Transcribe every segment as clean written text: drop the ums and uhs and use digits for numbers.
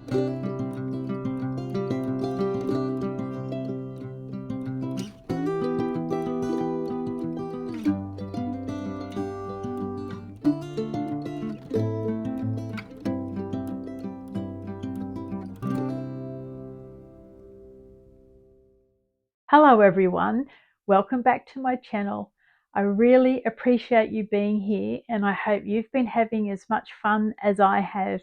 Hello everyone, welcome back to my channel. I really appreciate you being here and I hope you've been having as much fun as I have.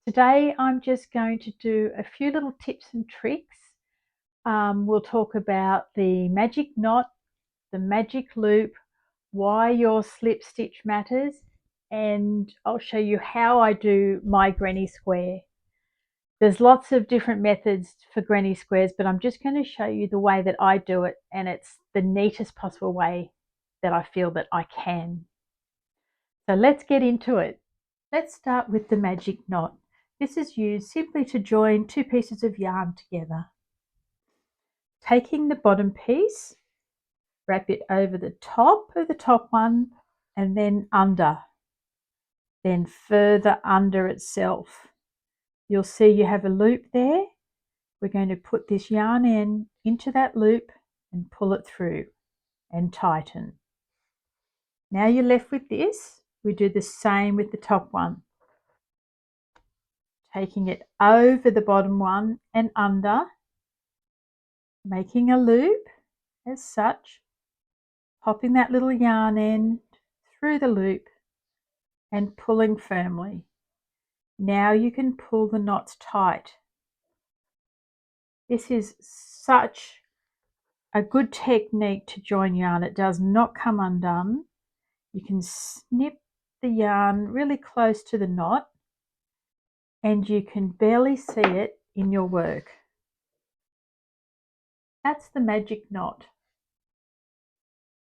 Today I'm just going to do a few little tips and tricks. We'll talk about the magic knot, the magic loop, why your slip stitch matters, and I'll show you how I do my granny square. There's lots of different methods for granny squares, but I'm just going to show you the way that I do it, and it's the neatest possible way that I feel that I can. So let's get into it. Let's start with the magic knot. This is used simply to join two pieces of yarn together. Taking the bottom piece, wrap it over the top of the top one and then under, then further under itself. You'll see you have a loop there. We're going to put this yarn end into that loop and pull it through and tighten. Now you're left with this. We do the same with the top one. Taking it over the bottom one and under, making a loop as such, popping that little yarn end through the loop and pulling firmly. Now you can pull the knots tight. This is such a good technique to join yarn. It does not come undone. You can snip the yarn really close to the knot and you can barely see it in your work. That's the magic knot.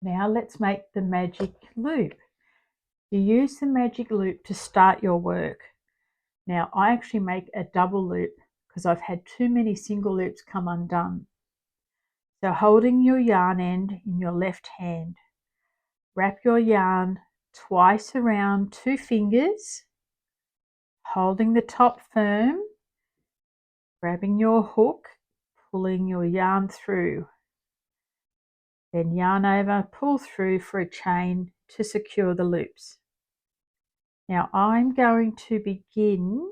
Now let's make the magic loop. You use the magic loop to start your work. Now I actually make a double loop because I've had too many single loops come undone. So holding your yarn end in your left hand, wrap your yarn twice around 2 fingers, holding the top firm, grabbing your hook, pulling your yarn through. Then yarn over, pull through for a chain to secure the loops. Now I'm going to begin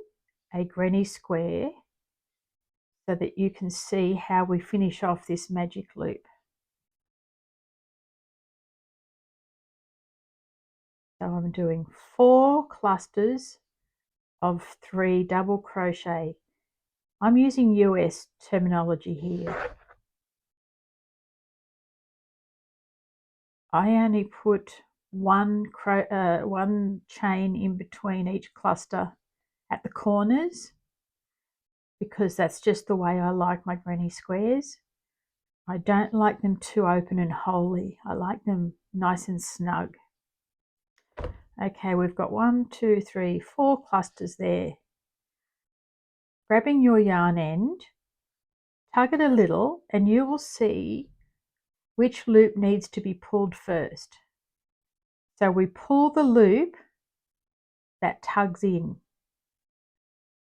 a granny square so that you can see how we finish off this magic loop. So I'm doing 4 clusters of 3 double crochet. I'm using US terminology here. I only put one chain in between each cluster at the corners because that's just the way I like my granny squares. I don't like them too open and holy. I like them nice and snug. Okay, we've got 1, 2, 3, 4 clusters there. Grabbing your yarn end, tug it a little and you will see which loop needs to be pulled first. So we pull the loop that tugs in.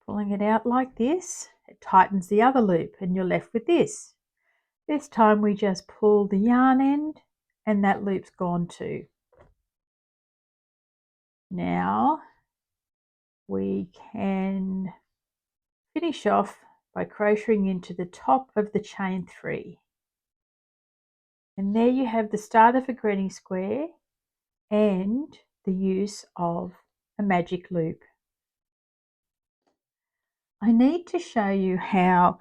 Pulling it out like this, it tightens the other loop and you're left with this. This time we just pull the yarn end and that loop's gone too. Now we can finish off by crocheting into the top of the chain 3. And there you have the start of a granny square and the use of a magic loop. I need to show you how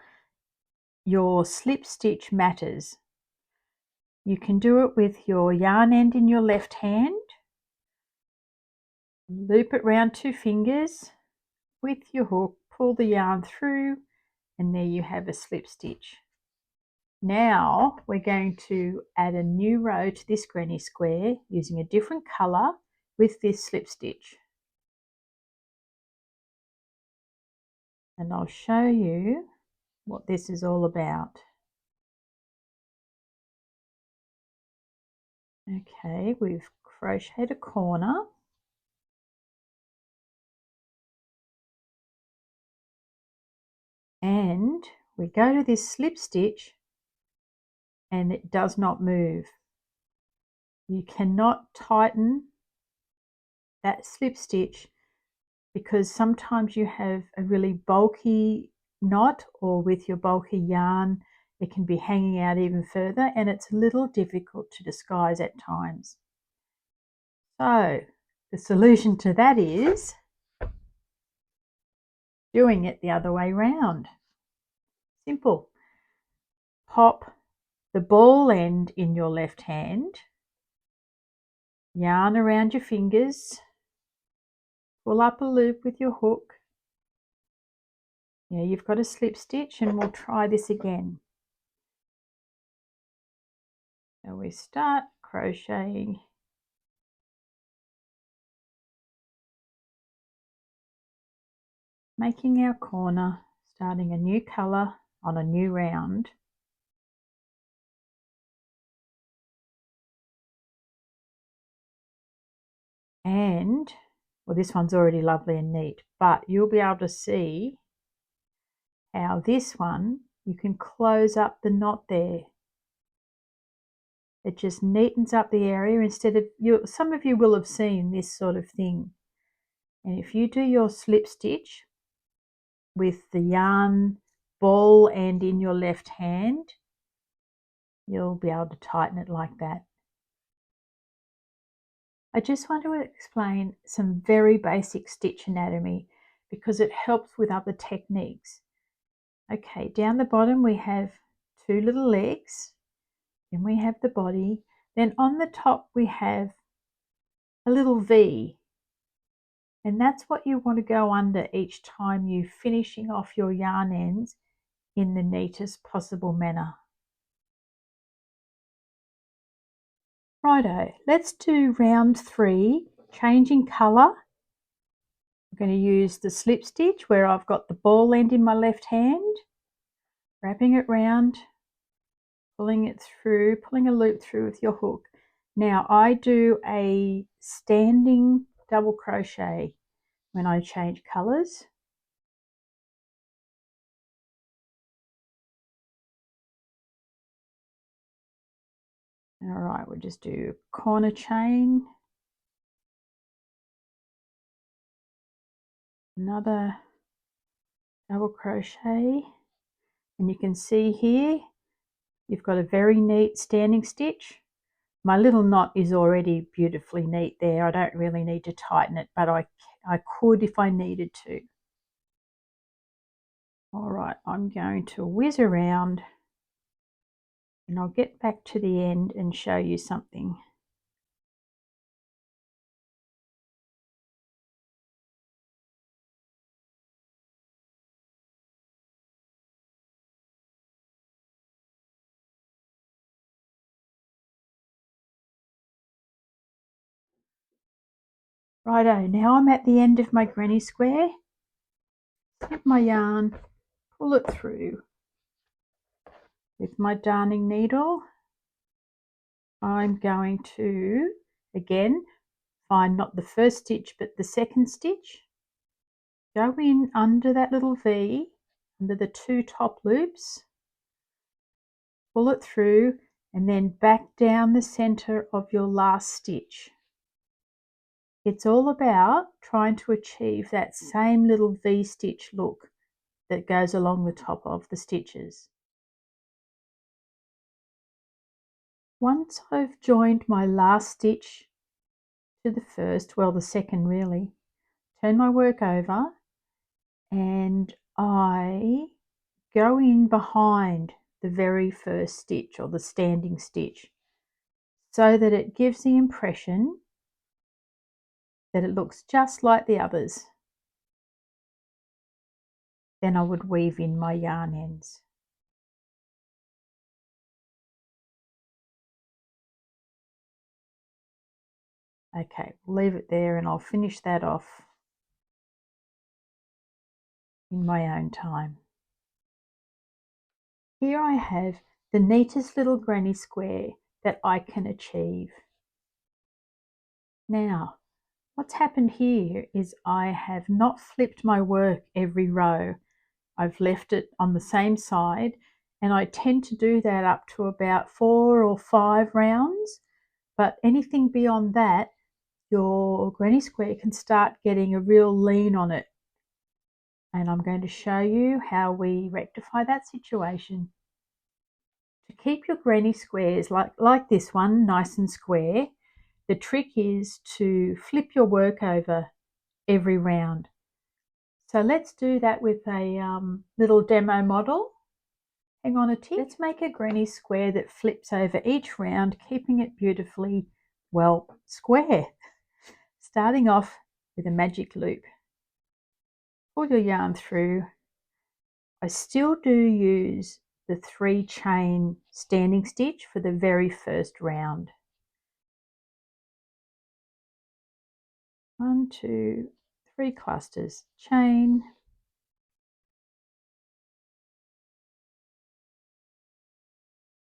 your slip stitch matters. You can do it with your yarn end in your left hand, loop it round 2 fingers with your hook, pull the yarn through, and there you have a slip stitch. Now we're going to add a new row to this granny square using a different colour with this slip stitch. And I'll show you what this is all about. Okay, we've crocheted a corner. and we go to this slip stitch and it does not move. You cannot tighten that slip stitch because sometimes you have a really bulky knot, or with your bulky yarn it can be hanging out even further and it's a little difficult to disguise at times. So the solution to that is doing it the other way round. Simple. Pop the ball end in your left hand, yarn around your fingers, pull up a loop with your hook. Now you've got a slip stitch and we'll try this again. So we start crocheting, making our corner, starting a new colour on a new round. And, well, this one's already lovely and neat, but you'll be able to see how this one, you can close up the knot there. It just neatens up the area instead of, some of you will have seen this sort of thing. And if you do your slip stitch with the yarn ball end in your left hand, you'll be able to tighten it like that. I just want to explain some very basic stitch anatomy because it helps with other techniques. Okay, down the bottom we have two little legs, then we have the body, then on the top we have a little V, and that's what you want to go under each time you're finishing off your yarn ends in the neatest possible manner. Righto, let's do round 3, changing colour. I'm going to use the slip stitch where I've got the ball end in my left hand, wrapping it round, pulling it through, pulling a loop through with your hook. Now I do a standing double crochet when I change colours. All right, we'll just do corner chain, another double crochet, and you can see here you've got a very neat standing stitch. My little knot is already beautifully neat there. I don't really need to tighten it, but I could if I needed to. All right, I'm going to whiz around and I'll get back to the end and show you something. Righto, now I'm at the end of my granny square. Snip my yarn, pull it through. With my darning needle, I'm going to, again, find not the first stitch but the second stitch. Go in under that little V, under the 2 top loops, pull it through, and then back down the center of your last stitch. It's all about trying to achieve that same little V-stitch look that goes along the top of the stitches. Once I've joined my last stitch to the first, well, the second really, turn my work over and I go in behind the very first stitch or the standing stitch so that it gives the impression that it looks just like the others. Then I would weave in my yarn ends. Okay, we'll leave it there and I'll finish that off in my own time. Here I have the neatest little granny square that I can achieve. Now, what's happened here is I have not flipped my work every row. I've left it on the same side, and I tend to do that up to about 4 or 5 rounds, but anything beyond that, your granny square can start getting a real lean on it. And I'm going to show you how we rectify that situation. To keep your granny squares like this one nice and square, the trick is to flip your work over every round. So let's do that with a little demo model. Hang on a tick. Let's make a granny square that flips over each round, keeping it beautifully, well, square. Starting off with a magic loop. Pull your yarn through. I still do use the 3 chain standing stitch for the very first round. 1, 2, 3 clusters, chain,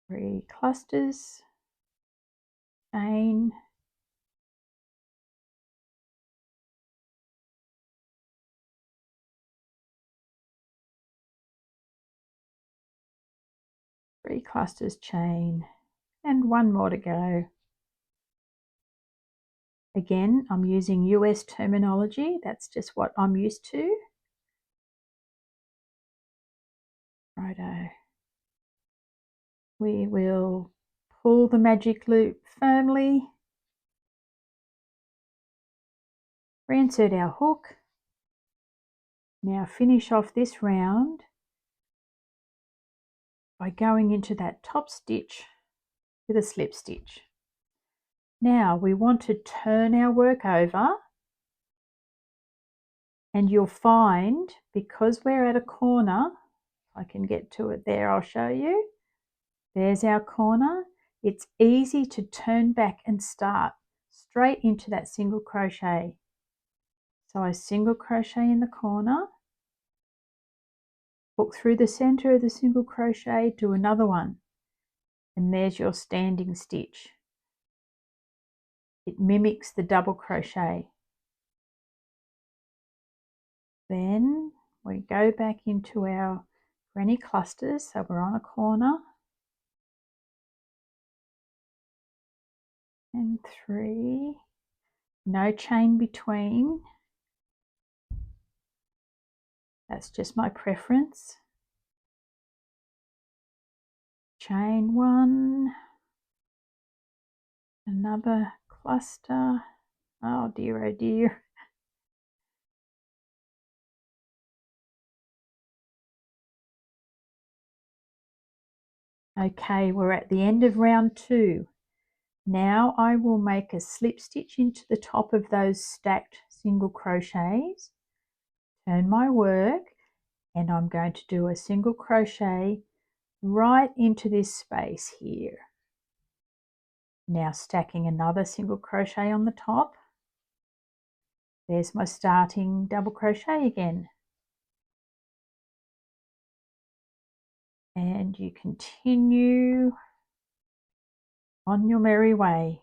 3 clusters, chain, 3 clusters, chain, and 1 more to go. Again, I'm using US terminology, that's just what I'm used to. Righto. We will pull the magic loop firmly, reinsert our hook. Now finish off this round by going into that top stitch with a slip stitch. Now we want to turn our work over, and you'll find, because we're at a corner, if I can get to it there, I'll show you. There's our corner. It's easy to turn back and start straight into that single crochet. So I single crochet in the corner, hook through the center of the single crochet, do another one, and there's your standing stitch. It mimics the double crochet. Then we go back into our granny clusters, so we're on a corner, and 3, no chain between, that's just my preference. Chain 1, another cluster, oh dear. Okay, we're at the end of round 2. Now I will make a slip stitch into the top of those stacked single crochets, turn my work, and I'm going to do a single crochet right into this space here. Now stacking another single crochet on the top. There's my starting double crochet again. And you continue on your merry way.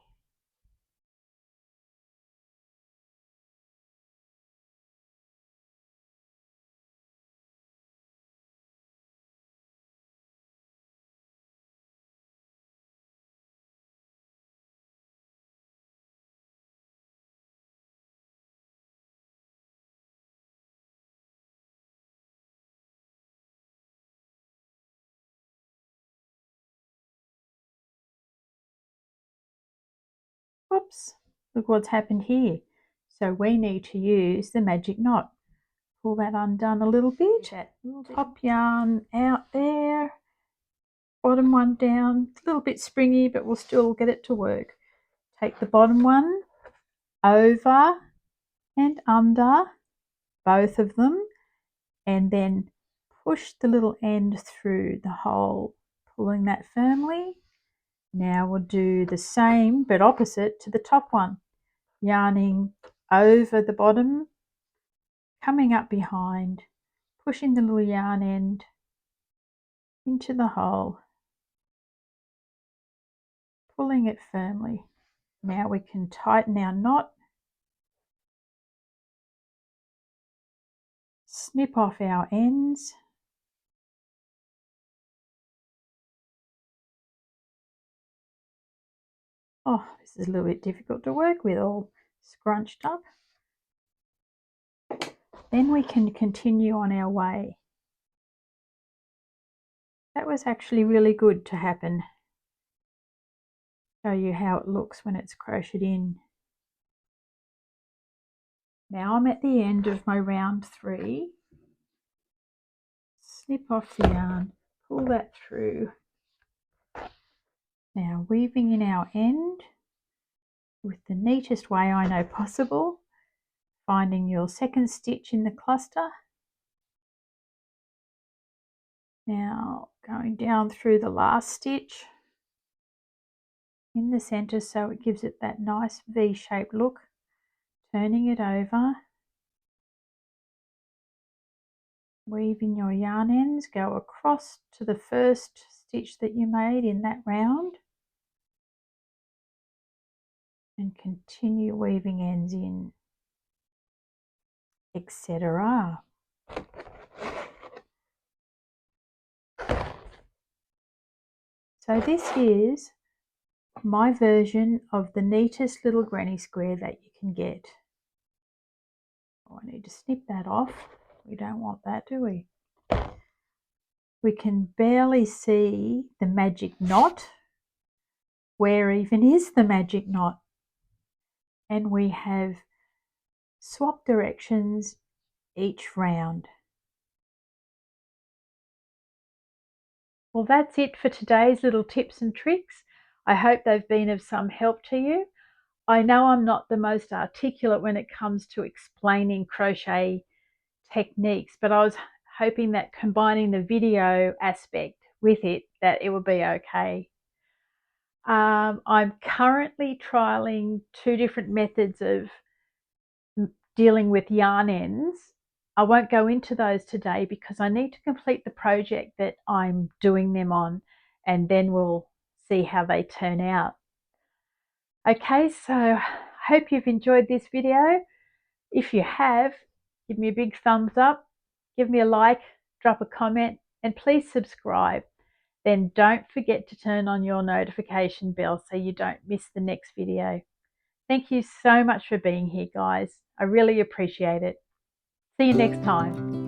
Whoops, look what's happened here. So we need to use the magic knot. Pull that undone a little bit, top yarn out there, bottom one down, a little bit springy, but we'll still get it to work. Take the bottom one over and under, both of them, and then push the little end through the hole, pulling that firmly. Now we'll do the same but opposite to the top one, yarning over the bottom, coming up behind, pushing the little yarn end into the hole, pulling it firmly. Now we can tighten our knot, snip off our ends, Oh, this is a little bit difficult to work with, all scrunched up. Then we can continue on our way. That was actually really good to happen. Show you how it looks when it's crocheted in. Now I'm at the end of my round 3. Snip off the yarn, pull that through. Now weaving in our end with the neatest way I know possible, finding your second stitch in the cluster. Now going down through the last stitch in the center so it gives it that nice V-shaped look, turning it over, weaving your yarn ends, go across to the first stitch that you made in that round and continue weaving ends in, etc. So this is my version of the neatest little granny square that you can get. Oh, I need to snip that off. We don't want that, do we? We can barely see the magic knot. Where even is the magic knot? And we have swap directions each round. Well, that's it for today's little tips and tricks. I hope they've been of some help to you. I know I'm not the most articulate when it comes to explaining crochet techniques, but I was hoping that combining the video aspect with it, that it would be okay. I'm currently trialing 2 different methods of dealing with yarn ends. I won't go into those today because I need to complete the project that I'm doing them on, and then we'll see how they turn out. Okay, so hope you've enjoyed this video. If you have, give me a big thumbs up, give me a like, drop a comment, and please subscribe. Then don't forget to turn on your notification bell so you don't miss the next video. Thank you so much for being here, guys. I really appreciate it. See you next time.